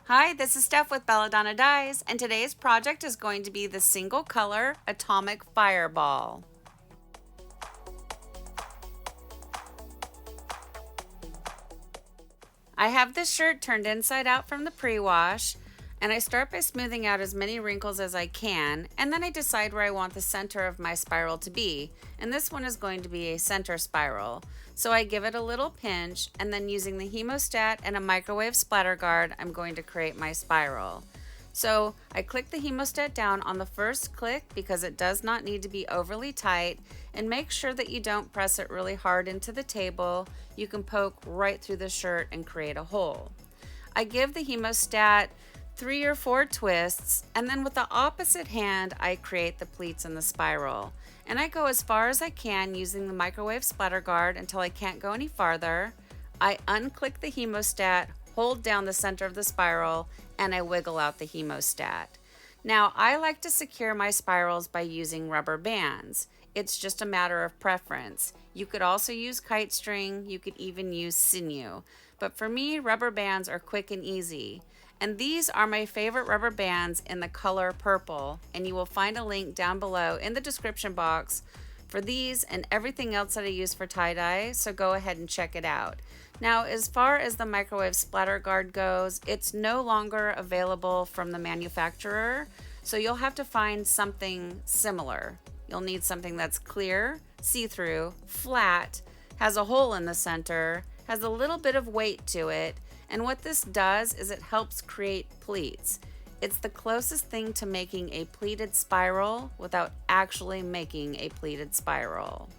Hi, this is Steph with Belladonna Dyes, and today's project is going to be the single color atomic fireball. I have this shirt turned inside out from the pre-wash, and I start by smoothing out as many wrinkles as I can, and then I decide where I want the center of my spiral to be, and this one is going to be a center spiral. So I give it a little pinch, and then using the hemostat and a microwave splatter guard, I'm going to create my spiral. So I click the hemostat down on the first click because it does not need to be overly tight, and make sure that you don't press it really hard into the table. You can poke right through the shirt and create a hole. I give the hemostat 3 or 4 twists, and then with the opposite hand I create the pleats in the spiral. And I go as far as I can using the microwave splatter guard until I can't go any farther. I unclick the hemostat, hold down the center of the spiral, and I wiggle out the hemostat. Now, I like to secure my spirals by using rubber bands. It's just a matter of preference. You could also use kite string, you could even use sinew. But for me, rubber bands are quick and easy. And these are my favorite rubber bands in the color purple, and you will find a link down below in the description box for these and everything else that I use for tie-dye, so go ahead and check it out. Now, as far as the microwave splatter guard goes, it's no longer available from the manufacturer, so you'll have to find something similar. You'll need something that's clear, see-through, flat, has a hole in the center, has a little bit of weight to it, and what this does is it helps create pleats. It's the closest thing to making a pleated spiral without actually making a pleated spiral.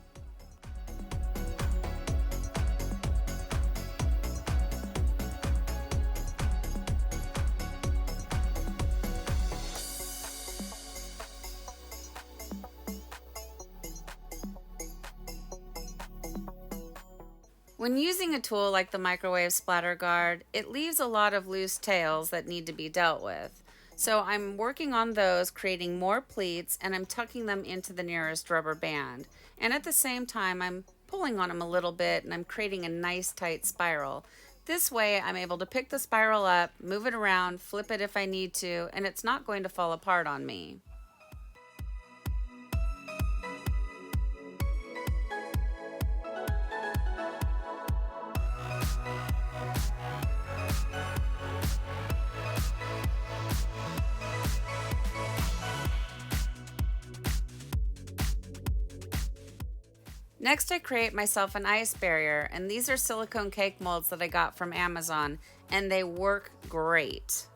When using a tool like the microwave splatter guard, it leaves a lot of loose tails that need to be dealt with. So I'm working on those, creating more pleats, and I'm tucking them into the nearest rubber band. And at the same time, I'm pulling on them a little bit, and I'm creating a nice tight spiral. This way, I'm able to pick the spiral up, move it around, flip it if I need to, and it's not going to fall apart on me. Next, I create myself an ice barrier, and these are silicone cake molds that I got from Amazon, and they work great.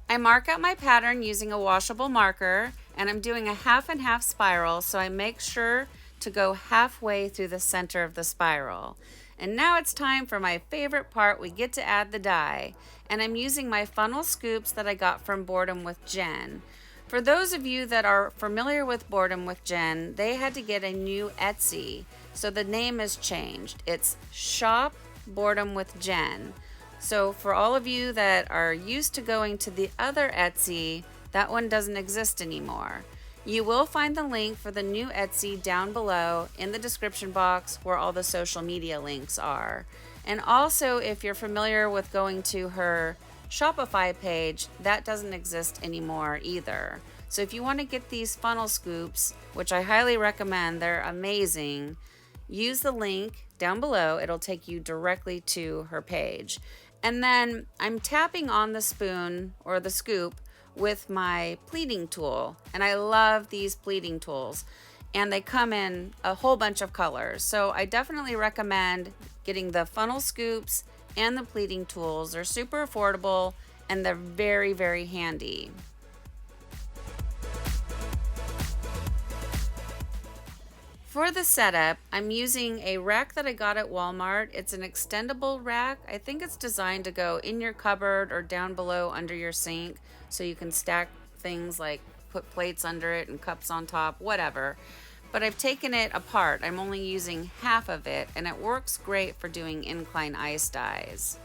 I mark out my pattern using a washable marker, and I'm doing a half and half spiral, so I make sure to go halfway through the center of the spiral. And now it's time for my favorite part. We get to add the dye, and I'm using my funnel scoops that I got from Boredom with Jen. For those of you that are familiar with Boredom with Jen, they had to get a new Etsy, so the name has changed. It's Shop Boredom with Jen. So for all of you that are used to going to the other Etsy, that one doesn't exist anymore. You will find the link for the new Etsy down below in the description box where all the social media links are. And also, if you're familiar with going to her Shopify page, that doesn't exist anymore either. So if you want to get these funnel scoops, which I highly recommend, they're amazing, use the link down below. It'll take you directly to her page. And then I'm tapping on the spoon or the scoop with my pleating tool, and I love these pleating tools, and they come in a whole bunch of colors, so I definitely recommend getting the funnel scoops and the pleating tools. They're super affordable and they're very, very handy. For the setup, I'm using a rack that I got at Walmart. It's an extendable rack. I think it's designed to go in your cupboard or down below under your sink, so you can stack things like put plates under it and cups on top, whatever. But I've taken it apart. I'm only using half of it, and it works great for doing incline ice dyes.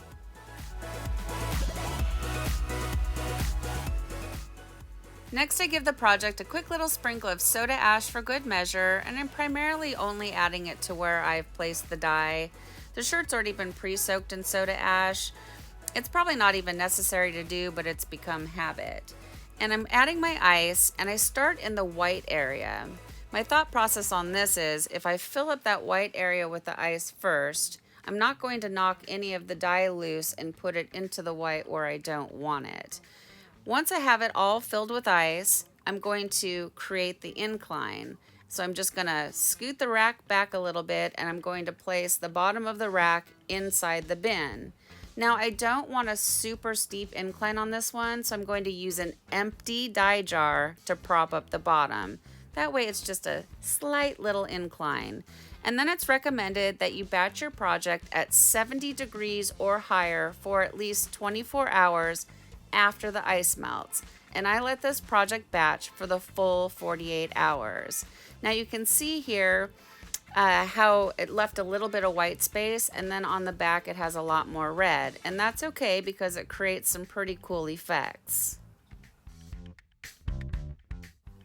Next, I give the project a quick little sprinkle of soda ash for good measure, and I'm primarily only adding it to where I've placed the dye. The shirt's already been pre-soaked in soda ash. It's probably not even necessary to do, but it's become habit. And I'm adding my ice, and I start in the white area. My thought process on this is, if I fill up that white area with the ice first, I'm not going to knock any of the dye loose and put it into the white where I don't want it. Once I have it all filled with ice, I'm going to create the incline. So I'm just going to scoot the rack back a little bit, and I'm going to place the bottom of the rack inside the bin. Now, I don't want a super steep incline on this one, so I'm going to use an empty dye jar to prop up the bottom. That way it's just a slight little incline. And then it's recommended that you batch your project at 70 degrees or higher for at least 24 hours after the ice melts. And I let this project batch for the full 48 hours. Now you can see here how it left a little bit of white space, and then on the back it has a lot more red, and that's okay because it creates some pretty cool effects.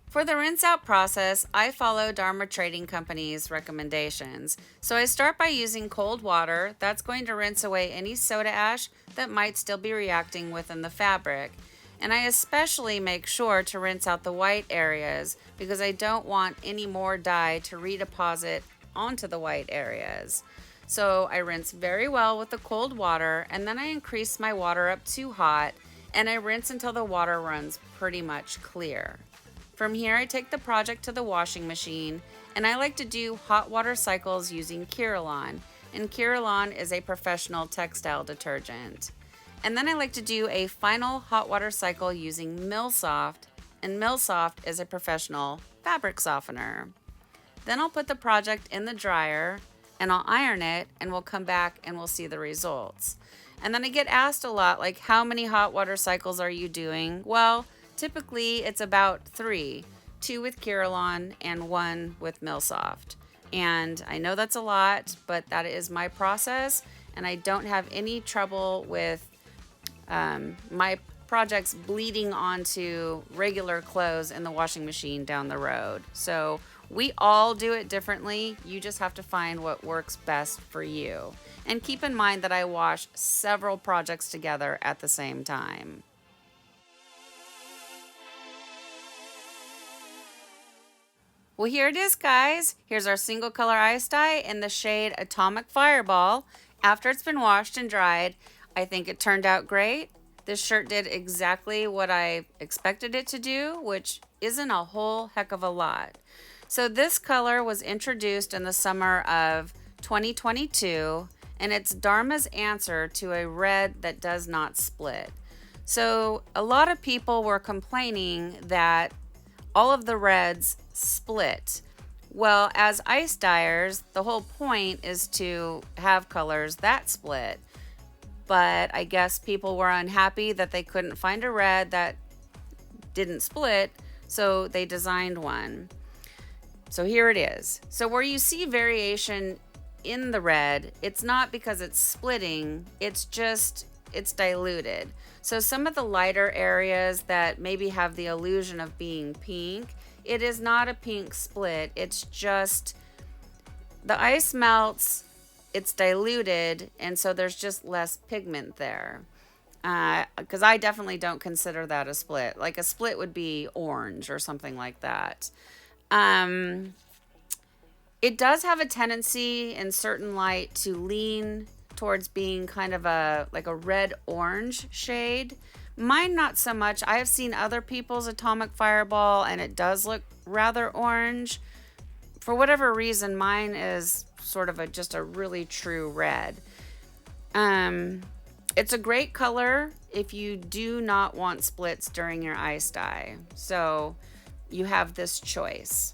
For the rinse out process, I follow Dharma Trading Company's recommendations. So I start by using cold water. That's going to rinse away any soda ash that might still be reacting within the fabric. And I especially make sure to rinse out the white areas because I don't want any more dye to redeposit onto the white areas. So I rinse very well with the cold water, and then I increase my water up to hot, and I rinse until the water runs pretty much clear. From here, I take the project to the washing machine, and I like to do hot water cycles using Kirillon, and Kirillon is a professional textile detergent. And then I like to do a final hot water cycle using Millsoft, and Millsoft is a professional fabric softener. Then I'll put the project in the dryer, and I'll iron it, and we'll come back and we'll see the results. And then I get asked a lot, like, how many hot water cycles are you doing? Well, typically it's about 3, 2 with Kirillon and 1 with Millsoft. And I know that's a lot, but that is my process, and I don't have any trouble with my projects bleeding onto regular clothes in the washing machine down the road. So we all do it differently. You just have to find what works best for you. And keep in mind that I wash several projects together at the same time. Well, here it is, guys. Here's our single color icedye in the shade Atomic Fireball. After it's been washed and dried, I think it turned out great. This shirt did exactly what I expected it to do, which isn't a whole heck of a lot. So this color was introduced in the summer of 2022, and it's Dharma's answer to a red that does not split. So a lot of people were complaining that all of the reds split. Well, as ice dyers, the whole point is to have colors that split. But I guess people were unhappy that they couldn't find a red that didn't split, so they designed one. So here it is. So where you see variation in the red, it's not because it's splitting, it's diluted. So some of the lighter areas that maybe have the illusion of being pink, it is not a pink split. It's just the ice melts, it's diluted, and so there's just less pigment there. Because I definitely don't consider that a split. Like a split would be orange or something like that. It does have a tendency in certain light to lean towards being kind of a red-orange shade. Mine not so much. I have seen other people's Atomic Fireball, and it does look rather orange. For whatever reason, mine is sort of just a really true red. It's a great color if you do not want splits during your ice dye. So you have this choice.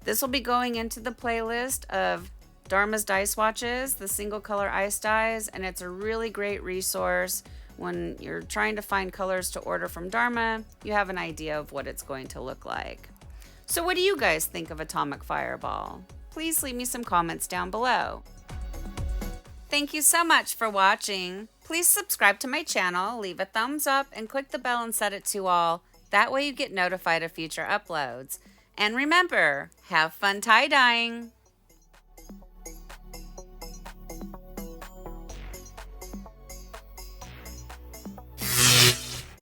This will be going into the playlist of Dharma's Dye Swatches, the single color ice dyes, and it's a really great resource when you're trying to find colors to order from Dharma. You have an idea of what it's going to look like. So what do you guys think of Atomic Fireball? Please leave me some comments down below. Thank you so much for watching. Please subscribe to my channel, leave a thumbs up, and click the bell and set it to all. That way you get notified of future uploads. And remember, have fun tie-dyeing!